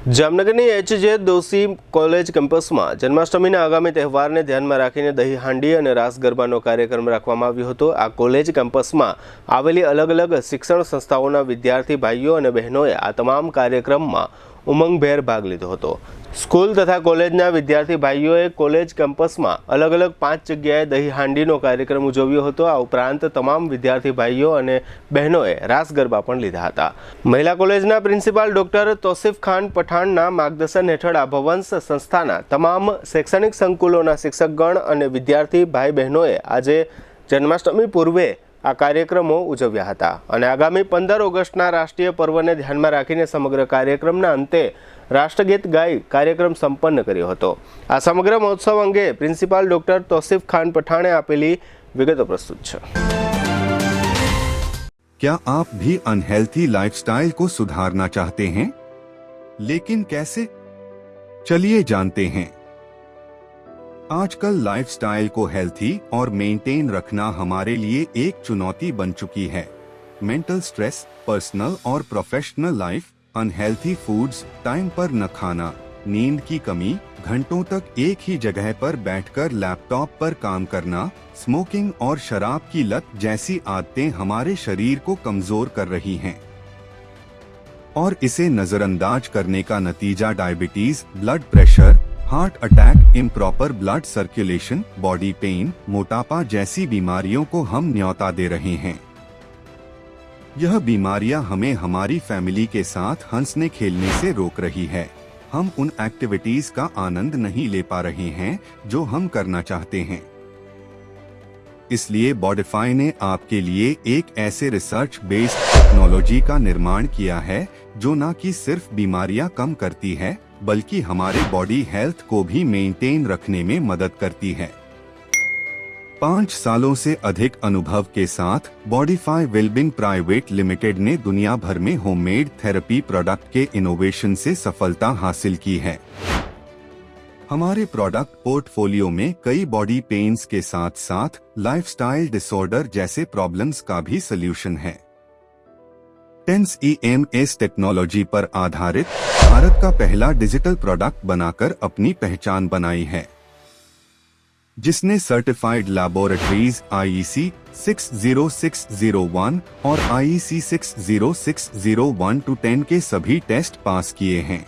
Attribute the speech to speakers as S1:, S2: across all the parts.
S1: જામનગરની એચ.જે. દોશી કોલેજ કેમ્પસમાં જન્માષ્ટમીના આગામી તહેવારને ધ્યાનમાં રાખીને દહીં હાંડી અને રાસ ગરબાનો કાર્યક્રમ રાખવામાં આવ્યો હતો। આ કોલેજ કેમ્પસમાં આવેલી અલગ અલગ શિક્ષણ સંસ્થાઓના વિદ્યાર્થી ભાઈઓ અને બહેનોએ આ તમામ કાર્યક્રમમાં ઉમંગભેર ભાગ લીધો હતો। સ્કૂલ તથા કોલેજના વિદ્યાર્થી ભાઈઓએ કોલેજ કેમ્પસમાં અલગ અલગ 5 જગ્યાએ દહીં હાંડીનો કાર્યક્રમ ઉજવ્યો હતો। આ ઉપરાંત તમામ વિદ્યાર્થી ભાઈઓ અને બહેનોએ રાસ ગરબા પણ લીધા હતા। મહિલા કોલેજના પ્રિન્સિપાલ ડોક્ટર તોસીફ ખાન પઠાણના માર્ગદર્શન હેઠળ આ ભવંસ સંસ્થાના તમામ શૈક્ષણિક સંકુલોના શિક્ષકગણ અને વિદ્યાર્થી ભાઈ બહેનોએ આજે જન્માષ્ટમી પૂર્વે આ કાર્યક્રમો ઉજવ્યા હતા અને આગામી 15 ઓગસ્ટના રાષ્ટ્રીય પર્વને ધ્યાનમાં રાખીને સમગ્ર કાર્યક્રમના અંતે રાષ્ટ્રગીત ગાઈ કાર્યક્રમ સંપન્ન કર્યો હતો। આ સમગ્ર મહોત્સવ અંગે પ્રિન્સિપાલ ડોક્ટર તોસીફ ખાન પઠાણે આપેલી વિગતો પ્રસ્તુત છે।
S2: क्या आप भी अनहेल्थी लाइफस्टाइल को सुधारना चाहते हैं, लेकिन कैसे? चलिए जानते हैं। आजकल लाइफस्टाइल को हेल्थी और मेंटेन रखना हमारे लिए एक चुनौती बन चुकी है। मेंटल स्ट्रेस, पर्सनल और professional life, unhealthy foods, time पर न खाना, नींद की कमी, घंटों तक एक ही जगह पर बैठकर लैपटॉप पर काम करना, स्मोकिंग और शराब की लत जैसी आदतें हमारे शरीर को कमजोर कर रही हैं और इसे नजरअंदाज करने का नतीजा diabetes, blood pressure, heart attack, improper blood circulation, body pain, मोटापा जैसी बीमारियों को हम न्योता दे रहे हैं। यह बीमारियां हमें हमारी फैमिली के साथ हंसने खेलने से रोक रही है। हम उन एक्टिविटीज का आनंद नहीं ले पा रहे हैं जो हम करना चाहते हैं। इसलिए बॉडीफाई ने आपके लिए एक ऐसे रिसर्च बेस्ड टेक्नोलॉजी का निर्माण किया है जो न कि सिर्फ बीमारियां कम करती है बल्कि हमारे बॉडी हेल्थ को भी मेंटेन रखने में मदद करती है। 5 सालों से अधिक अनुभव के साथ बॉडीफाई वेलबींग प्राइवेट लिमिटेड ने दुनिया भर में होममेड थेरेपी प्रोडक्ट के इनोवेशन से सफलता हासिल की है। हमारे प्रोडक्ट पोर्टफोलियो में कई बॉडी पेन्स के साथ साथ लाइफस्टाइल डिसऑर्डर जैसे प्रॉब्लम्स का भी सलूशन है। टेंस EMS टेक्नोलॉजी पर आधारित भारत का पहला डिजिटल प्रोडक्ट बनाकर अपनी पहचान बनाई है, जिसने सर्टिफाइड लैबोरेटरीज IEC 60601 और IEC 60601-10 के सभी टेस्ट पास किए हैं।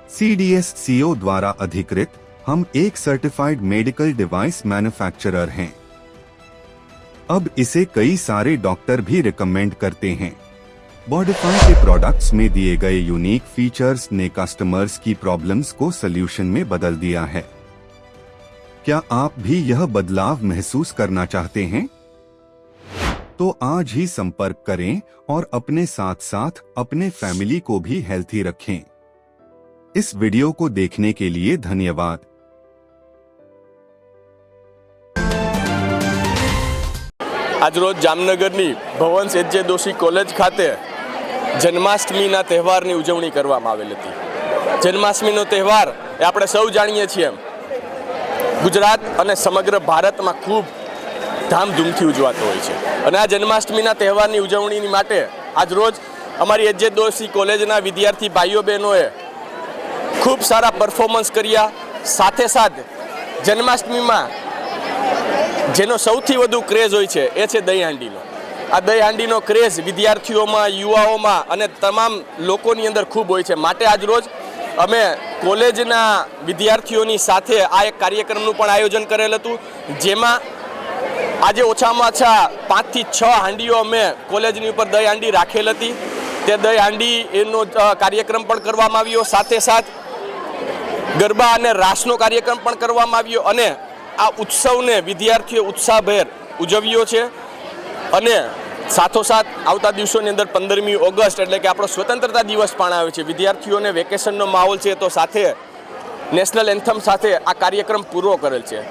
S2: CDSCO द्वारा अधिकृत हम एक सर्टिफाइड मेडिकल डिवाइस मैन्युफैक्चरर हैं। अब इसे कई सारे डॉक्टर भी रिकमेंड करते हैं। बॉडीफाई के प्रोडक्ट्स में दिए गए यूनिक फीचर्स ने कस्टमर्स की प्रॉब्लम्स को सल्यूशन में बदल दिया है। क्या आप भी यह बदलाव महसूस करना चाहते हैं? तो आज ही संपर्क करें और अपने साथ साथ अपने फैमिली को भी हेल्थी रखें। इस वीडियो को देखने के लिए धन्यवाद।
S3: आज रोज जामनगरनी भवंस एच.जे. दोशी कॉलेज खाते जन्माष्टमीना तहेवारनी उजवणी करवामां आवेल हती। जन्माष्टमीनो तहेवार ए आपणे सौ जाणीए छीए गुजरात अने समग्र भारत में खूब धामधूमथी उजवातो होय छे अने आ जन्माष्टमीना तहेवारनी उजवणी माटे आज रोज अमारी एच.जे. दोशी कॉलेजना विद्यार्थी भाईओ बहनोए खूब सारा परफॉर्मन्स कर्या। साथे साथ जन्माष्टमी में जेनो सौथी वधु क्रेज होय छे ए छे दही हांडीनो। आ दही हांडीनो क्रेज विद्यार्थीओमां, युवाओमां अने तमाम लोकोनी अंदर खूब होय छे। माटे आज रोज अमे कॉलेजना विद्यार्थीओनी साथे आ एक कार्यक्रमनुं पण आयोजन करेल हतुं, जेमां आज ओछामां ओछा 5 થી 6 हांडीओ अमे कॉलेजनी उपर दही हांडी राखेल हती। ते दही हांडी एनो कार्यक्रम पण करवामां आव्यो। साथे साथ गरबा अने रासनो कार्यक्रम पण करवामां आव्यो अने आ उत्सवने विद्यार्थीओ उत्साहभेर उजव्यो छे। अने साथोसाथ आवता दिवसोनी अंदर 15મી ઓગસ્ટ એટલે કે આપણો સ્વતંત્રતા દિવસ પણ આવે છે। વિદ્યાર્થીઓને વેકેશનનો માહોલ છે તો સાથે નેશનલ એન્થમ સાથે આ કાર્યક્રમ પૂરો કરેલ છે।